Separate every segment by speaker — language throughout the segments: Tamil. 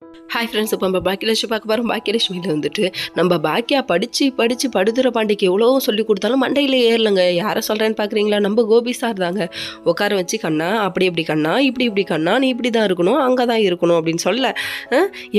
Speaker 1: ஹாய் ஃப்ரெண்ட்ஸ், இப்போ நம்ம பாக்கியலட்சுமி பார்க்க போகிறோம். பாக்கியலட்சுமியில் வந்துட்டு நம்ம பாக்கியா படித்து படுத்துற பாண்டிக்கு எவ்வளோ சொல்லி கொடுத்தாலும் மண்டையில் ஏறலைங்க. யாரை சொல்கிறேன்னு பார்க்குறீங்களா? நம்ம கோபி சார் தாங்க. உட்கார வச்சு கண்ணா அப்படி கண்ணா இப்படி கண்ணா நீ இப்படி தான் இருக்கணும், அங்கே தான் இருக்கணும் அப்படின்னு சொல்ல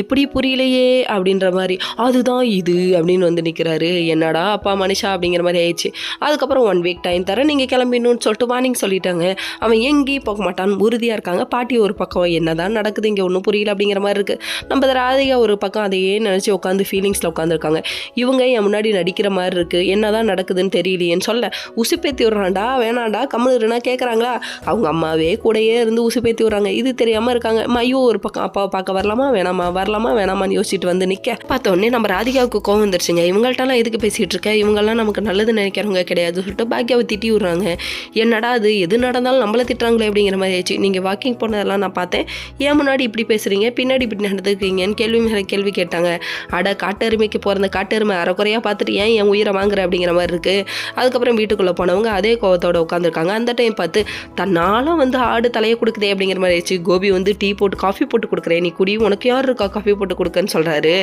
Speaker 1: எப்படி புரியலையே அப்படின்ற மாதிரி அதுதான் இது அப்படின்னு வந்து நிற்கிறாரு. என்னடா அப்பா மனுஷா அப்படிங்கிற மாதிரி ஆயிடுச்சு. அதுக்கப்புறம் 1 வீக் டைம் தரேன், நீங்கள் கிளம்பிடணும்னு சொல்லிட்டு வார்னிங் சொல்லிட்டாங்க. அவன் எங்கேயும் போக மாட்டான்னு உறுதியாக இருக்காங்க. பாட்டி ஒரு பக்கம் என்ன தான் நடக்குது இங்கே ஒன்றும் புரியல அப்படிங்கிற மாதிரி இருக்குது. நம்ம ராதிகா ஒரு பக்கம் அதையே நினச்சி உட்காந்து ஃபீலிங்ஸில் உட்காந்துருக்காங்க. இவங்க என் முன்னாடி நடிக்கிற மாதிரி இருக்குது, என்ன தான் நடக்குதுன்னு தெரியலையேன்னு சொல்ல உசுப்பேத்தி விட்றான்டா வேணாண்டா கம்முனா கேட்குறாங்களா? அவங்க அம்மாவே கூடயே இருந்து உசுப்பேத்தி விட்றாங்க. இது தெரியாமல் இருக்காங்க. ஐயோ ஒரு பக்கம் அப்பாவை பார்க்க வரலாமா வேணாமான்னு யோசிச்சுட்டு வந்து நிற்க பார்த்தோன்னே நம்ம ராதிகாவுக்கு கோவம் வந்துருச்சுங்க. இவங்கள்ட்டலாம் எதுக்கு பேசிகிட்டு இருக்க, இவங்கெல்லாம் நமக்கு நல்லது நினைக்கிறவங்க கிடையாது சொல்லிட்டு பாக்கியாவை திட்டி விட்றாங்க. என்னடா அது எது நடந்தாலும் நம்மளை திட்டுறாங்களே அப்படிங்கிற மாதிரி ஆயிடுச்சு. நீங்கள் வாக்கிங் போனதெல்லாம் நான் பார்த்தேன், ஏன் முன்னாடி இப்படி பேசுகிறீங்க பின்னாடி இப்படி நடந்துக்கிறீங்கன்னு கேள்வி மேலே கேள்வி கேட்டாங்க. அட காட்டெருமைக்கு போகிற காட்டெருமை அரைக்குறையாக பார்த்துட்டு ஏன் என் உயிரை வாங்குற அப்படிங்கிற மாதிரி இருக்குது. அதுக்கப்புறம் வீட்டுக்குள்ளே போனவங்க அதே கோவத்தோடு உட்காந்துருக்காங்க. அந்த டைம் பார்த்து தன்னாலும் வந்து ஆடு தலையை கொடுக்குதே அப்படிங்கிற மாதிரி ஆயிடுச்சு. கோபி வந்து டீ போட்டு காஃபி போட்டு கொடுக்குறேன், நீ குடி, உனக்கு யார் இருக்கா காஃபி போட்டு கொடுக்கன்னு சொல்கிறாரு.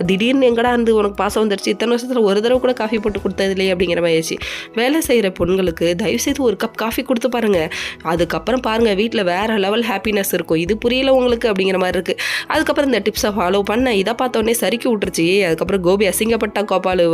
Speaker 1: திடீர்னு எங்கடா இருந்து உனக்கு பாசம் வந்துருச்சு, இத்தனை வருஷத்தில் ஒரு தடவை கூட காஃபி போட்டு கொடுத்தது இல்லையே அப்படிங்கிற மாதிரி ஆயிடுச்சு. வேலை செய்கிற பொண்களுக்கு தயவுசெய்து ஒரு கப் காஃபி கொடுத்து பாருங்கள், அதுக்கப்புறம் பாருங்கள் வீட்டில் வேறு லெவல் ஹாப்பினஸ் இருக்கும். இது புரியல உங்களுக்கு அப்படிங்கிற மாதிரி இருக்குது. அதுக்கப்புறம் இந்த டிப்ஸை ஃபாலோ பண்ண இதை பார்த்தோன்னே சறுக்கி விட்டுருச்சு. அதுக்கப்புறம் கோபி அசிங்கப்பட்டா கோபாலு.